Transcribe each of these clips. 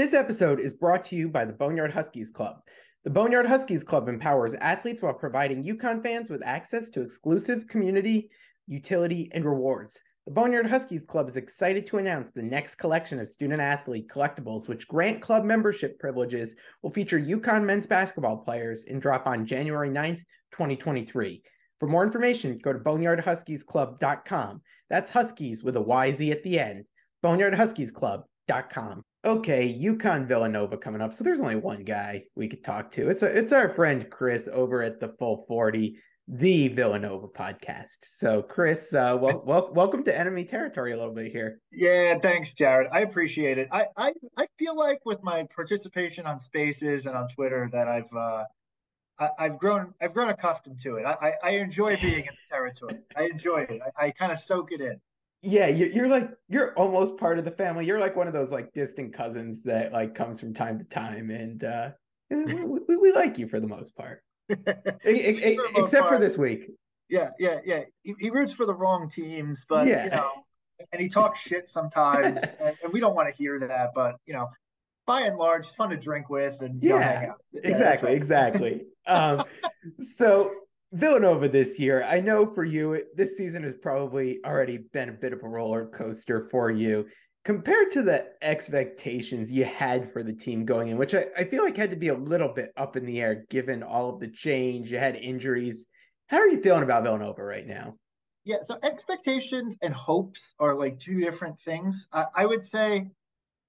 This episode is brought to you by the Boneyard Huskies Club. The Boneyard Huskies Club empowers athletes while providing UConn fans with access to exclusive community, utility, and rewards. The Boneyard Huskies Club is excited to announce the next collection of student-athlete collectibles, which grant club membership privileges, will feature UConn men's basketball players and drop on January 9th, 2023. For more information, go to boneyardhuskiesclub.com. That's Huskies with a YZ at the end. boneyardhuskiesclub.com. Okay, UConn Villanova coming up. So there's only one guy we could talk to. It's our friend Chris over at the Full 40, the Villanova podcast. So Chris, welcome to enemy territory a little bit here. Yeah, thanks, Jared. I appreciate it. I feel like with my participation on Spaces and on Twitter that I've grown accustomed to it. I enjoy being in the territory. I enjoy it. I kind of soak it in. Yeah, you're almost part of the family. You're like one of those like distant cousins that like comes from time to time, and we like you for the most part, except for this week. Yeah. He roots for the wrong teams, but yeah, and he talks shit sometimes, and we don't want to hear that. But by and large, fun to drink with and hang out. Exactly. So Villanova this year, I know for you, this season has probably already been a bit of a roller coaster for you compared to the expectations you had for the team going in, which I feel like had to be a little bit up in the air given all of the change. You had injuries. How are you feeling about Villanova right now? Yeah, so expectations and hopes are like two different things. I would say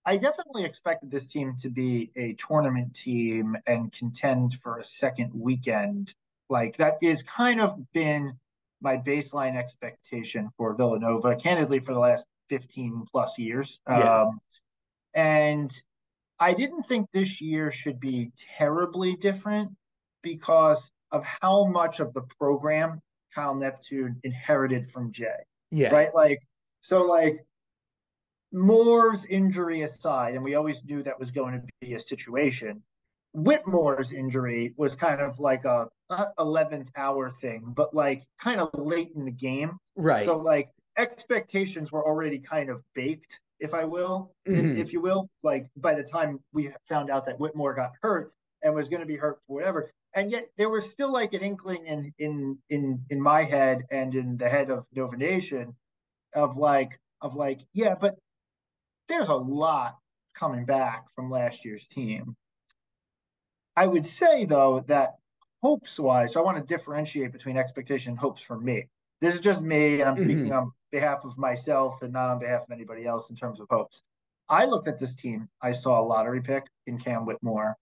I definitely expected this team to be a tournament team and contend for a second weekend. Like that is kind of been my baseline expectation for Villanova, candidly, for the last 15 plus years. Yeah. And I didn't think this year should be terribly different because of how much of the program Kyle Neptune inherited from Jay. Yeah. Right? Like Moore's injury aside, and we always knew that was going to be a situation. Whitmore's injury was kind of like a 11th hour thing, but like kind of late in the game. Right. So like expectations were already kind of baked, if I will, if you will. Like by the time we found out that Whitmore got hurt and was going to be hurt for whatever, and yet there was still like an inkling in my head and in the head of Nova Nation of like yeah, but there's a lot coming back from last year's team. I would say, though, that hopes-wise, so I want to differentiate between expectation and hopes for me. This is just me, and I'm speaking on behalf of myself and not on behalf of anybody else in terms of hopes. I looked at this team. I saw a lottery pick in Cam Whitmore.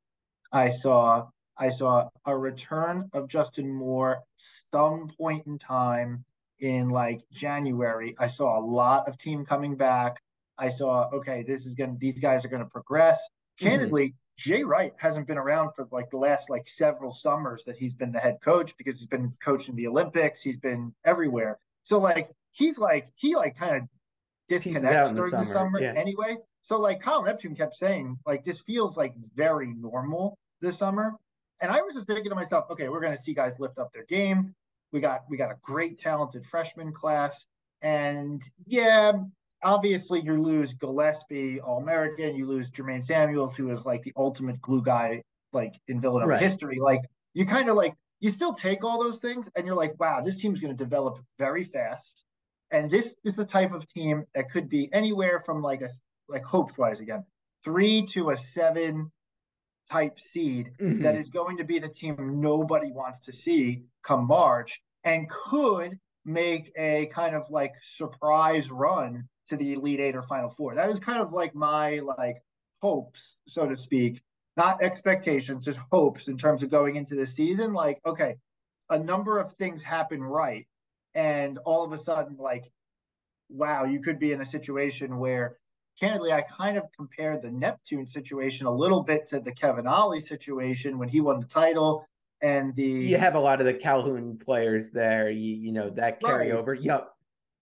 I saw a return of Justin Moore at some point in time in like January. I saw a lot of team coming back. I saw, okay, these guys are gonna progress. Candidly, Jay Wright hasn't been around for like the last like several summers that he's been the head coach because he's been coaching the Olympics. He's been everywhere. So like he kind of disconnects during the summer anyway. So like Kyle Neptune kept saying, like, this feels like very normal this summer. And I was just thinking to myself, okay, we're gonna see guys lift up their game. We got a great talented freshman class. And yeah, obviously you lose Gillespie, All-American, you lose Jermaine Samuels, who was like the ultimate glue guy like in Villanova history. Like you kind of like you still take all those things and you're like, wow, this team's going to develop very fast. And this is the type of team that could be anywhere from like hopes wise again, 3 to a 7 type seed that is going to be the team nobody wants to see come March and could make a kind of like surprise run to the Elite Eight or Final Four. That is kind of like my like hopes, so to speak, not expectations, just hopes in terms of going into the season. Like, okay, a number of things happen right, and all of a sudden, like, wow, you could be in a situation where, candidly, I kind of compared the Neptune situation a little bit to the Kevin Ollie situation when he won the title. And you have a lot of the Calhoun players there, you know, that carryover. Yep.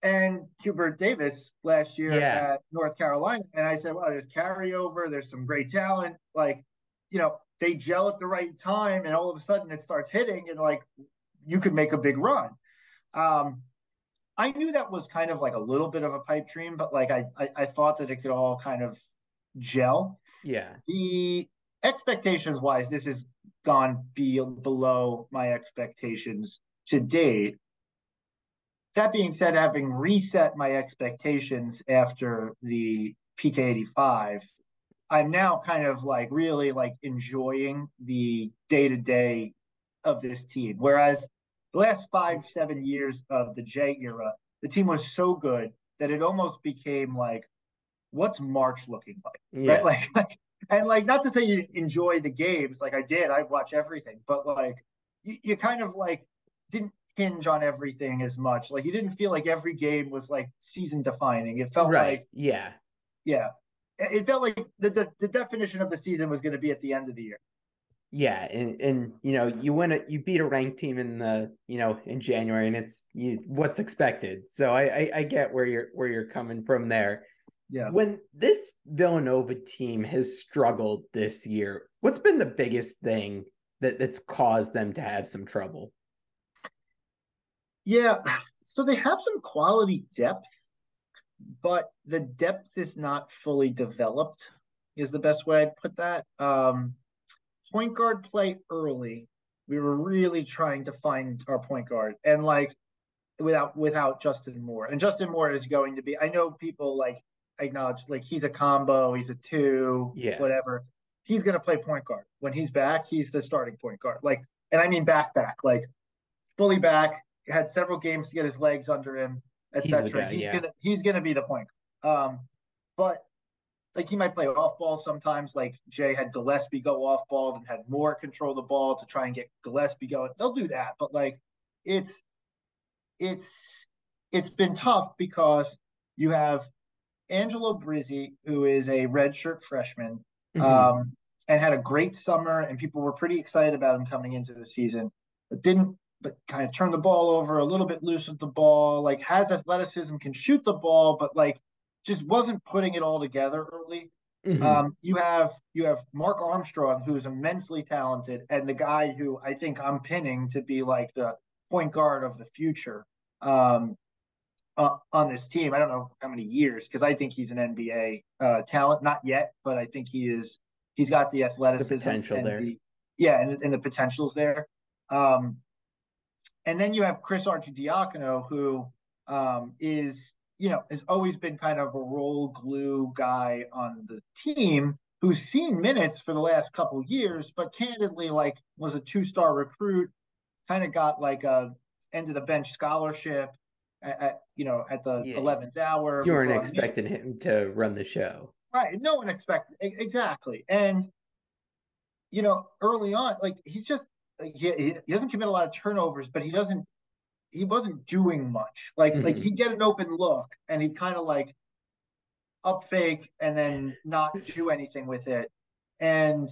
And Hubert Davis last year at North Carolina. And I said, well, there's carryover. There's some great talent. Like, they gel at the right time. And all of a sudden it starts hitting and like you could make a big run. I knew that was kind of like a little bit of a pipe dream, but like I thought that it could all kind of gel. Yeah. The expectations wise, this has gone below my expectations to date. That being said, having reset my expectations after the PK85, I'm now kind of like really like enjoying the day to day of this team. Whereas the last 5, 7 years of the J era, the team was so good that it almost became like, what's March looking like, right? Yeah. And like, not to say you enjoy the games, like I did, I watch everything, but like, you kind of like didn't hinge on everything as much. Like, you didn't feel like every game was like season defining. It felt Right. like, Yeah. yeah, it felt like the definition of the season was going to be at the end of the year. Yeah, and you win it, you beat a ranked team in the in January, and it's what's expected. So I get where you're coming from there. Yeah. When this Villanova team has struggled this year, what's been the biggest thing that's caused them to have some trouble? Yeah. So they have some quality depth, but the depth is not fully developed, is the best way I'd put that. Point guard play early. We were really trying to find our point guard, and like without Justin Moore. And Justin Moore is going to be. I know people like acknowledge like he's a combo, he's a two, Yeah, whatever. He's going to play point guard when he's back. He's the starting point guard. Like, and I mean back, like fully back. Had several games to get his legs under him, he's the etc. guy. Yeah, He's gonna be the point guard. But like he might play off ball sometimes. Like Jay had Gillespie go off ball and had more control the ball to try and get Gillespie going. They'll do that, but like it's it's it's been tough because you have Angelo Brizzi, who is a redshirt freshman, hmm um, and had a great summer, and people were pretty excited about him coming into the season, but kind of turned the ball over a little bit loose with the ball, like has athleticism, can shoot the ball, but like just wasn't putting it all together early. hmm You have Mark Armstrong, who is immensely talented, and the guy who I think I'm pinning to be like the point guard of the future. Um, on this team. I don't know how many years because I think he's an NBA talent. Not yet, but I think he is. He's got the the athleticism potential and there. and the potential's there. Um, and then you have Chris Archidiakono, who is has always been kind of a role glue guy on the team who's seen minutes for the last couple years, but candidly, like was a 2-star recruit, kind of got like a end of the bench scholarship at the Yeah, 11th hour. you We weren't brought him in. expecting him to run the show. Right. No one expected exactly. And early on, like he's just like, he doesn't commit a lot of turnovers, but he wasn't doing much. Like hmm he'd get an open look and he'd kind of like up fake and then not do anything with it. And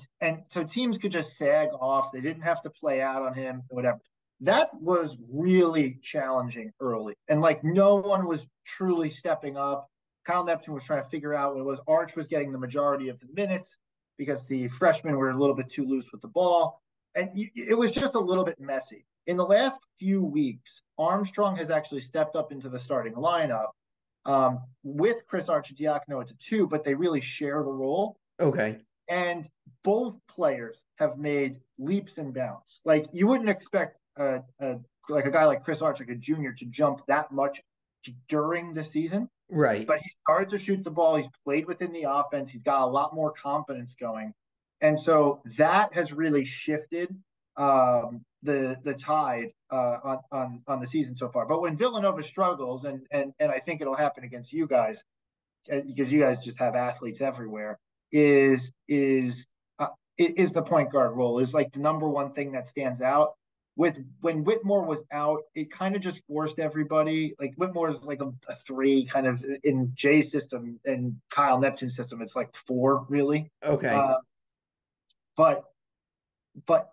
so teams could just sag off. They didn't have to play out on him or whatever. That was really challenging early. And like no one was truly stepping up. Kyle Neptune was trying to figure out what it was. Arch was getting the majority of the minutes because the freshmen were a little bit too loose with the ball. And it was just a little bit messy. In the last few weeks, Armstrong has actually stepped up into the starting lineup with Chris Archidiakono at the two, but they really share the role. Okay. And both players have made leaps and bounds. Like you wouldn't expect like a guy like Chris Arch, like a junior, to jump that much during the season. Right. But he started to shoot the ball. He's played within the offense. He's got a lot more confidence going, and so that has really shifted the tide on the season so far. But when Villanova struggles, and I think it'll happen against you guys because you guys just have athletes everywhere, is the point guard role is like the number one thing that stands out. With when Whitmore was out, it kind of just forced everybody. Like Whitmore is like a three, kind of in Jay's system and Kyle Neptune's system. It's like four really, Okay. uh, but but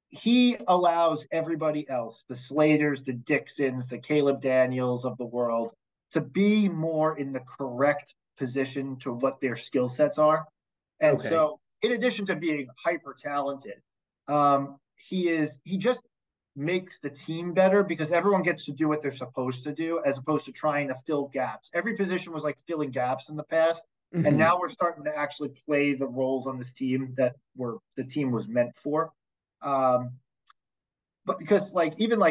he allows everybody else, the Slaters, the Dixons, the Caleb Daniels of the world, to be more in the correct position to what their skill sets are. And Okay. so, in addition to being hyper talented, he just makes the team better because everyone gets to do what they're supposed to do as opposed to trying to fill gaps. Every position was like filling gaps in the past. And now we're starting to actually play the roles on this team that were the team was meant for. But because even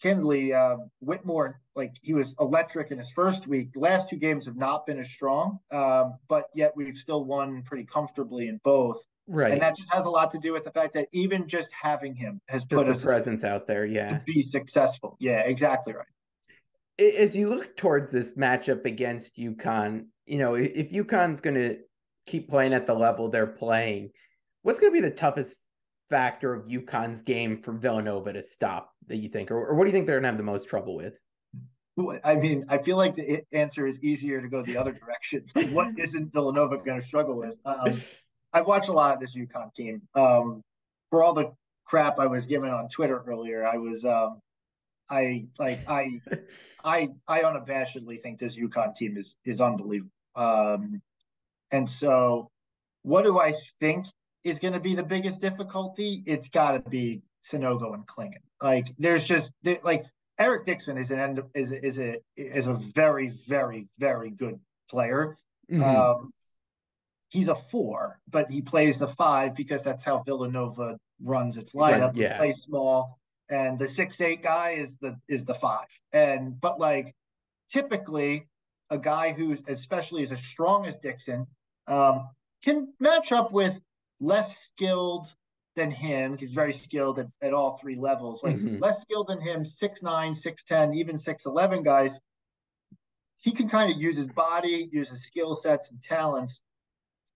candidly, Whitmore, he was electric in his first week. The last two games have not been as strong, but yet we've still won pretty comfortably in both. Right. And that just has a lot to do with the fact that even just having him has just put the us presence out there. to Yeah. be successful. Yeah, exactly right. As you look towards this matchup against UConn, if UConn's going to keep playing at the level they're playing, what's going to be the toughest factor of UConn's game for Villanova to stop that you think, or what do you think they're going to have the most trouble with? I mean, I feel like the answer is easier to go the other direction. Like, what isn't Villanova going to struggle with? I've watched a lot of this UConn team. For all the crap I was given on Twitter earlier, I was I unabashedly think this UConn team is unbelievable. And so, what do I think is going to be the biggest difficulty? It's got to be Sanogo and Klingon. There's just Eric Dixon is a very, very, very good player. He's a 4, but he plays the 5 because that's how Villanova runs its lineup. Yeah. Plays small, and the 6'8" guy is the 5. But typically a guy who especially is as strong as Dixon can match up with less skilled than him. He's very skilled at all 3 levels. Less skilled than him, 6'9", 6'10", even 6'11" guys. He can kind of use his body, use his skill sets and talents,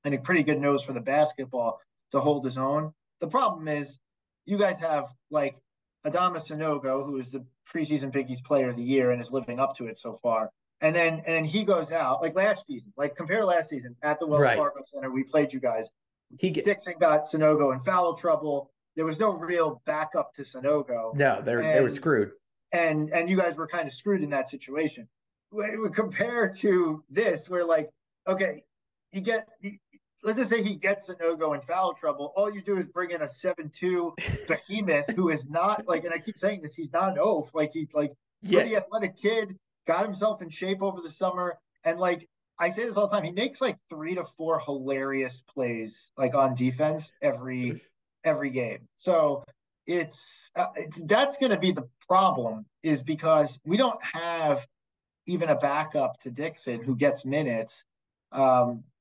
and a pretty good nose for the basketball to hold his own. The problem is you guys have Adama Sanogo, who is the preseason Big East Player of the Year and is living up to it so far. And then he goes out last season, compare to last season at the Wells Fargo Center. We played you guys. Dixon got Sanogo in foul trouble. There was no real backup to Sanogo. No, they were screwed. And you guys were kind of screwed in that situation. Compared to this, where okay, let's just say he gets Sanogo in foul trouble. All you do is bring in a 7'2" behemoth who is not and I keep saying this, he's not an oaf. He's pretty athletic kid, got himself in shape over the summer. And I say this all the time, he makes 3 to 4 hilarious plays on defense every game. So that's going to be the problem, is because we don't have even a backup to Dixon who gets minutes.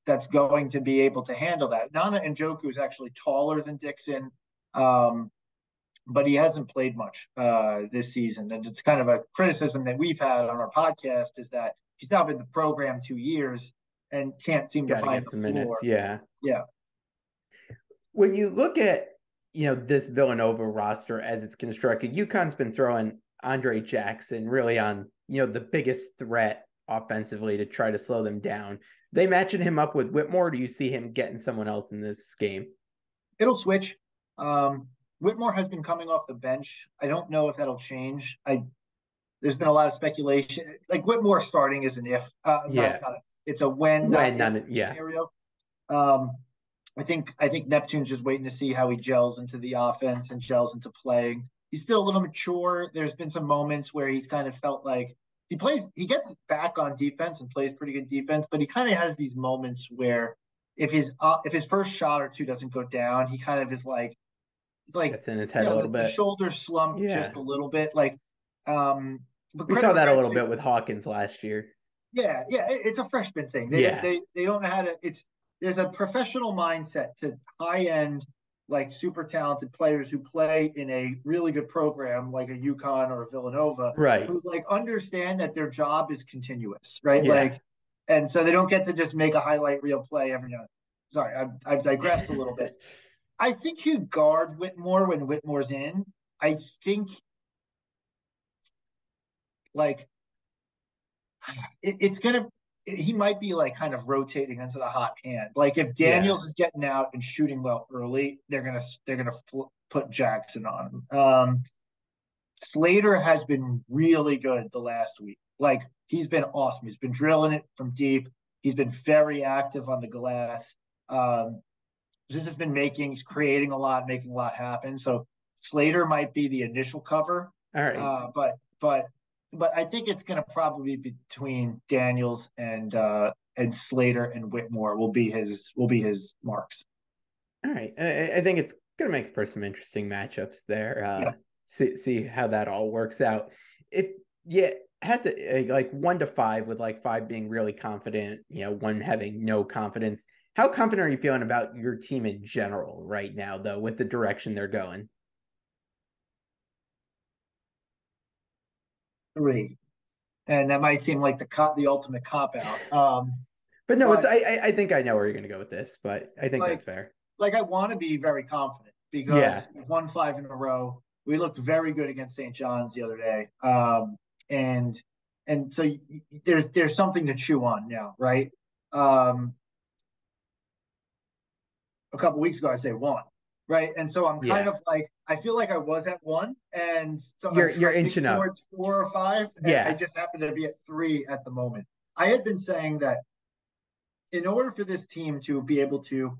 That's going to be able to handle that. Nana Njoku is actually taller than Dixon, but he hasn't played much this season. And it's kind of a criticism that we've had on our podcast, is that he's now been in the program 2 years and can't seem to find the floor. Minutes. Yeah. Yeah. When you look at, this Villanova roster as it's constructed, UConn's been throwing Andre Jackson really on, the biggest threat offensively to try to slow them down. They matching him up with Whitmore? Or do you see him getting someone else in this game? It'll switch. Whitmore has been coming off the bench. I don't know if that'll change. There's been a lot of speculation. Whitmore starting is an if. It's a when, not if scenario. I think Neptune's just waiting to see how he gels into the offense and gels into playing. He's still a little mature. There's been some moments where he's kind of felt like he gets back on defense and plays pretty good defense, but he kind of has these moments where if his first shot or two doesn't go down, he kind of is gets in his head a little bit. The shoulders slump just a little bit. We saw that a little bit with Hawkins last year. Yeah, it's a freshman thing. They don't know how to. There's a professional mindset to high end, super talented players who play in a really good program like a UConn or a Villanova, right? Who understand that their job is continuous, right? Yeah. And so they don't get to just make a highlight reel play every now. Sorry, I've digressed a little bit. I think you guard Whitmore when Whitmore's in. I think it's gonna. He might be kind of rotating into the hot hand. If Daniels is getting out and shooting well early, they're gonna put Jackson on him. Slater has been really good the last week. He's been awesome. He's been drilling it from deep. He's been very active on the glass. He's just been creating a lot, making a lot happen. So Slater might be the initial cover. All right. But I think it's going to probably be between Daniels and and Slater and Whitmore will be his marks. All right. I think it's going to make for some interesting matchups there. Yeah. See how that all works out. If you had to like 1 to 5, with like 5 being really confident, 1 having no confidence. How confident are you feeling about your team in general right now, though, with the direction they're going? 3, and that might seem like the ultimate cop out. But no, but I think I know where you're going to go with this, but I think like that's fair. like I want to be very confident Yeah, because we've won 5 in a row. We looked very good against St. John's the other day, and so there's something to chew on now, right? Um, a couple weeks ago, I say 1, right? And so I'm kind yeah. of like I feel like I was at 1, and so I'm You're trending inching up. towards 4 or 5, and I Yeah, just happen to be at 3 at the moment. I had been saying that in order for this team to be able to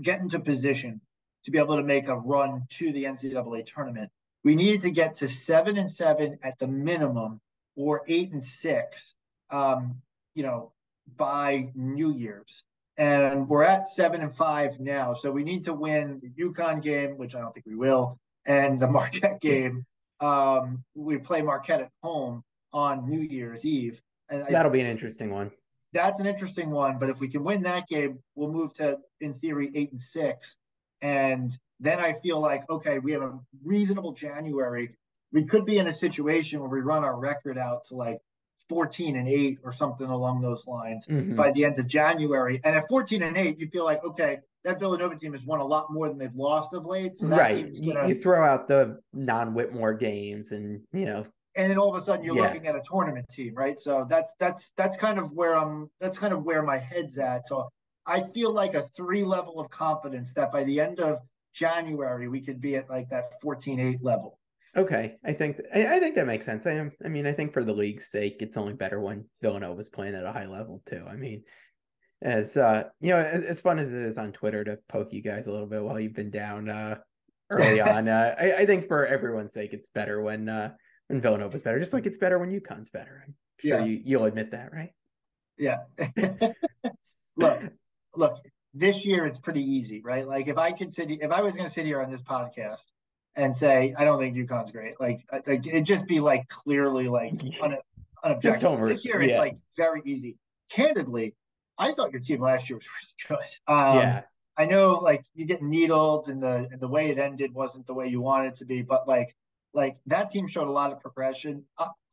get into position to be able to make a run to the NCAA tournament, we needed to get to 7-7 at the minimum, or 8-6, um, you know, by New Year's. And we're at 7-5 now, so we need to win the UConn game, which I don't think we will, and the Marquette game. We play Marquette at home on New Year's Eve, and that'll be an interesting one. that's an interesting one. But if we can win that game, we'll move to, in theory, 8-6, and then I feel like, okay, we have a reasonable January. We could be in a situation where we run our record out to like 14-8 or something along those lines by the end of January. And at 14-8, you feel like, okay, that Villanova team has won a lot more than they've lost of late. So that Right. team's gonna. You throw out the non-Whitmore games, and And then all of a sudden you're yeah. looking at a tournament team, right? So that's kind of where my head's at. So I feel like a 3 level of confidence that by the end of January we could be at like that 14-8 level. Okay, I think that makes sense. I mean, I think for the league's sake, it's only better when Villanova's playing at a high level too. I mean, as fun as it is on Twitter to poke you guys a little bit while you've been down early on, I think for everyone's sake, it's better when Villanova's better, just like it's better when UConn's better. I'm sure Yeah. you'll admit that, right? Yeah. look, this year it's pretty easy, right? Like if I was going to sit here on this podcast and say I don't think UConn's great, like it'd just be like clearly like Just unobjective. homer, This year it's yeah, like very easy. Candidly, I thought your team last year was really good. yeah, I know like you get needled and the way it ended wasn't the way you wanted it to be, but like that team showed a lot of progression.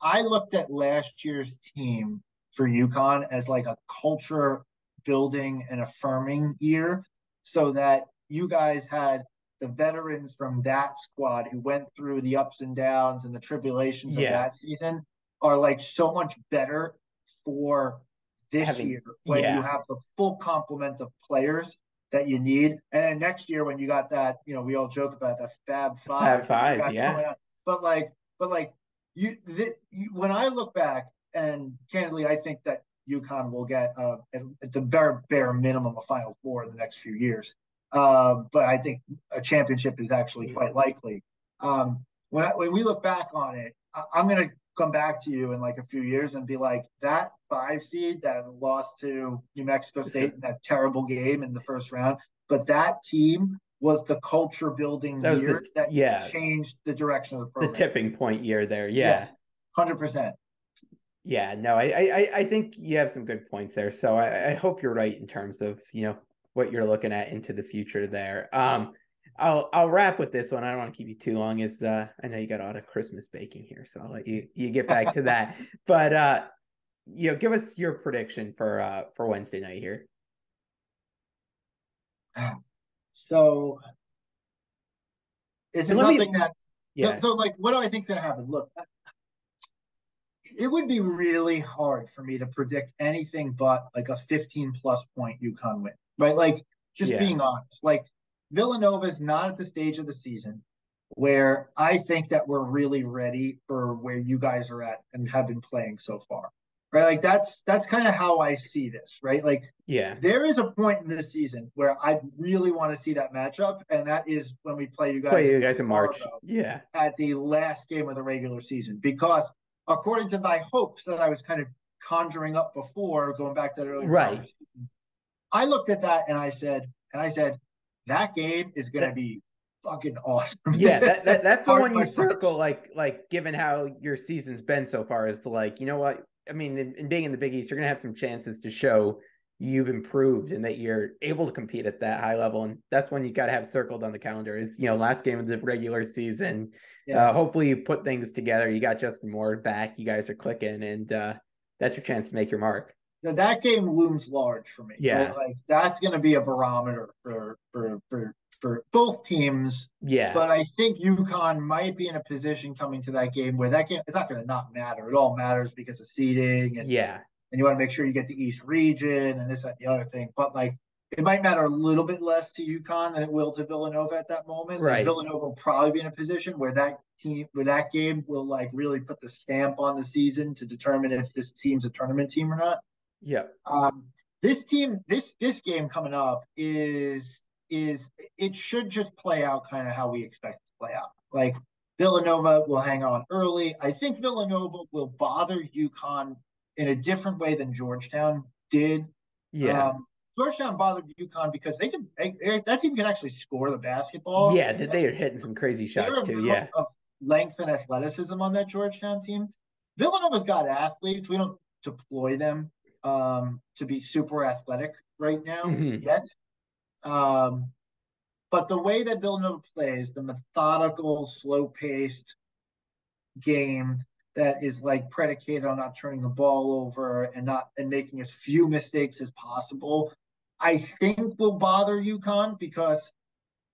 I looked at last year's team for UConn as like a culture building and affirming year, so that you guys had the veterans from that squad who went through the ups and downs and the tribulations of yeah. that season are like so much better for this Having year when you yeah, have the full complement of players that you need. And then next year when you got that, we all joke about that Fab Fab Five that you Five, got yeah. going on. But like when I look back, and candidly, I think that UConn will get at the bare minimum a Final Four in the next few years. But I think a championship is actually quite likely. When we look back on it, I'm going to come back to you in like a few years and be like, that 5 seed that lost to New Mexico State in that terrible game in the first round, but that team was the culture building That was year that yeah, changed the direction of the the program. tipping point year there. Yeah. Yes, 100%. Yeah, no, I think you have some good points there. So I hope you're right in terms of, what you're looking at into the future there. I'll wrap with this one. I don't want to keep you too long, is I know you got a lot of Christmas baking here, so I'll let you get back to that. But give us your prediction for Wednesday night here. So this And is let something me that yeah, so like what do I think is going to happen? Look, it would be really hard for me to predict anything but like a 15 plus point UConn win, right? Like just yeah, being honest, like Villanova is not at the stage of the season where I think that we're really ready for where you guys are at and have been playing so far, right? Like that's kind of how I see this, right? Like yeah. there is a point in this season where I really want to see that matchup, and that is when we play you guys Play in you guys in March. Fargo Yeah. at the last game of the regular season, because according to my hopes that I was kind of conjuring up before, going back to that earlier Right. conversation. I looked at that and I said, that game is going to be fucking awesome. Yeah, that's the one you My circle, like given how your season's been so far, is to like, you know what? I mean, in being in the Big East, you're gonna have some chances to show you've improved and that you're able to compete at that high level. And that's one you gotta have circled on the calendar is, last game of the regular season. Yeah. Hopefully you put things together. You got Justin Moore back, you guys are clicking, and that's your chance to make your mark. That game looms large for me, right? Yeah. Like that's going to be a barometer for both teams. Yeah. But I think UConn might be in a position coming to that game where that game it's not going to not matter. It all matters because of seeding Yeah. and you want to make sure you get the East region and this, that, and the other thing. But like it might matter a little bit less to UConn than it will to Villanova at that moment. Like Right. Villanova will probably be in a position where that game will like really put the stamp on the season to determine if this team's a tournament team or not. Yeah. This team, this game coming up is it should just play out kind of how we expect it to play out. Like Villanova will hang on early. I think Villanova will bother UConn in a different way than Georgetown did. Yeah. Georgetown bothered UConn because that team can actually score the basketball. Yeah. They are hitting some crazy Fair shots too. amount Yeah. of length and athleticism on that Georgetown team. Villanova's got athletes. We don't deploy them to be super athletic right now yet. But the way that Villanova plays, the methodical, slow-paced game that is like predicated on not turning the ball over and making as few mistakes as possible, I think will bother UConn because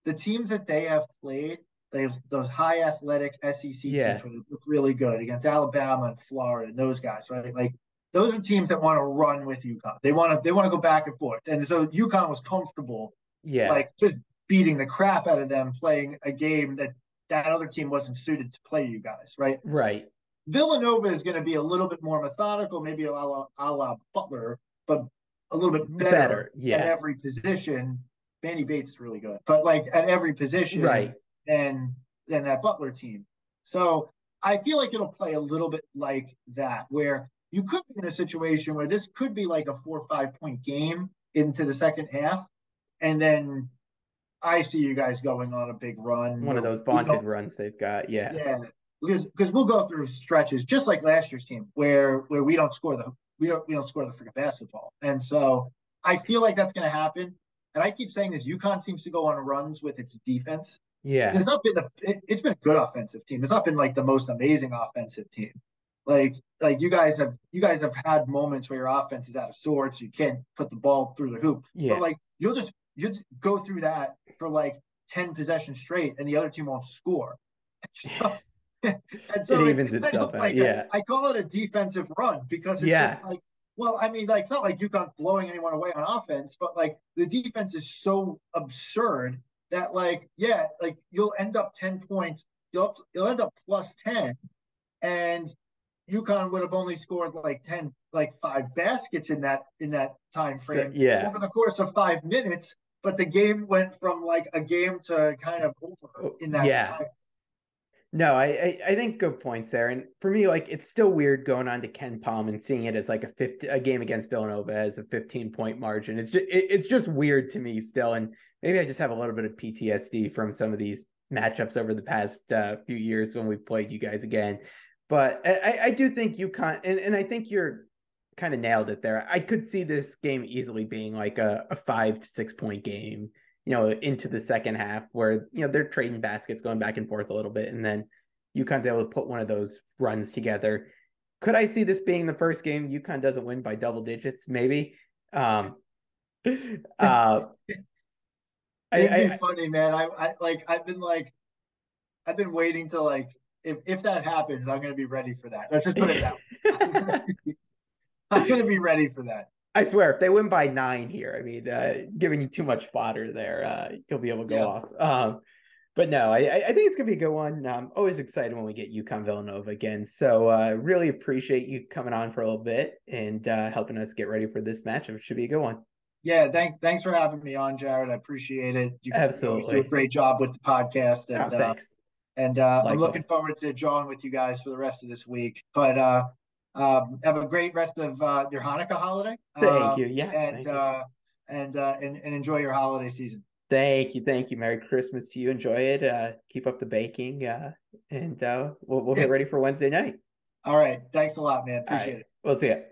the teams that they have played, they have those high athletic SEC teams where they look really good against Alabama and Florida and those guys, right? Like those are teams that want to run with UConn. They want to go back and forth. And so UConn was comfortable, like just beating the crap out of them, playing a game that other team wasn't suited to play you guys, right? Right. Villanova is going to be a little bit more methodical, maybe a la Butler, but a little bit better at every position. Manny Bates is really good, but like at every position than that Butler team. So I feel like it'll play a little bit like that, where you could be in a situation where this could be like a 4 or 5 point game into the second half. And then I see you guys going on a big run. One of those vaunted runs they've got. Yeah. Yeah. Because we'll go through stretches just like last year's team where we don't score the freaking basketball. And so I feel like that's gonna happen. And I keep saying this, UConn seems to go on runs with its defense. Yeah. It's been a good offensive team. It's not been like the most amazing offensive team. Like you guys have had moments where your offense is out of sorts. You can't put the ball through the hoop. Yeah. But like you'll go through that for like 10 possessions straight and the other team won't score. So it evens itself out. I call it a defensive run because it's just like, well, I mean, like it's not like UConn blowing anyone away on offense, but like the defense is so absurd that like you'll end up 10 points, you'll end up plus 10, and UConn would have only scored like 5 baskets in that time frame over the course of 5 minutes, but the game went from like a game to kind of over in that time. No, I think good points there. And for me, like it's still weird going on to Ken Palm and seeing it as like a game against Villanova as a 15-point margin. It's just weird to me still. And maybe I just have a little bit of PTSD from some of these matchups over the past few years when we've played you guys again. But I do think UConn, and I think you're kind of nailed it there. I could see this game easily being like a 5 to 6 point game, into the second half where, they're trading baskets going back and forth a little bit. And then UConn's able to put one of those runs together. Could I see this being the first game UConn doesn't win by double digits? Maybe. It'd be funny, man. I've been waiting to like, if that happens, I'm going to be ready for that. Let's just put it that way. I'm going to be ready for that. I swear, if they win by 9 here, I mean, giving you too much fodder there, you'll be able to go off. But no, I think it's going to be a good one. I'm always excited when we get UConn Villanova again. So really appreciate you coming on for a little bit and helping us get ready for this matchup. It should be a good one. Yeah, thanks for having me on, Jared. I appreciate it. Absolutely. You do a great job with the podcast. And, thanks. And I'm looking forward to drawing with you guys for the rest of this week. But Have a great rest of your Hanukkah holiday, Thank you. Yes, and, thank you. and enjoy your holiday season. Thank you. Thank you. Merry Christmas to you. Enjoy it. Keep up the baking. And we'll get ready for Wednesday night. All right. Thanks a lot, man. All right. Appreciate it. We'll see you.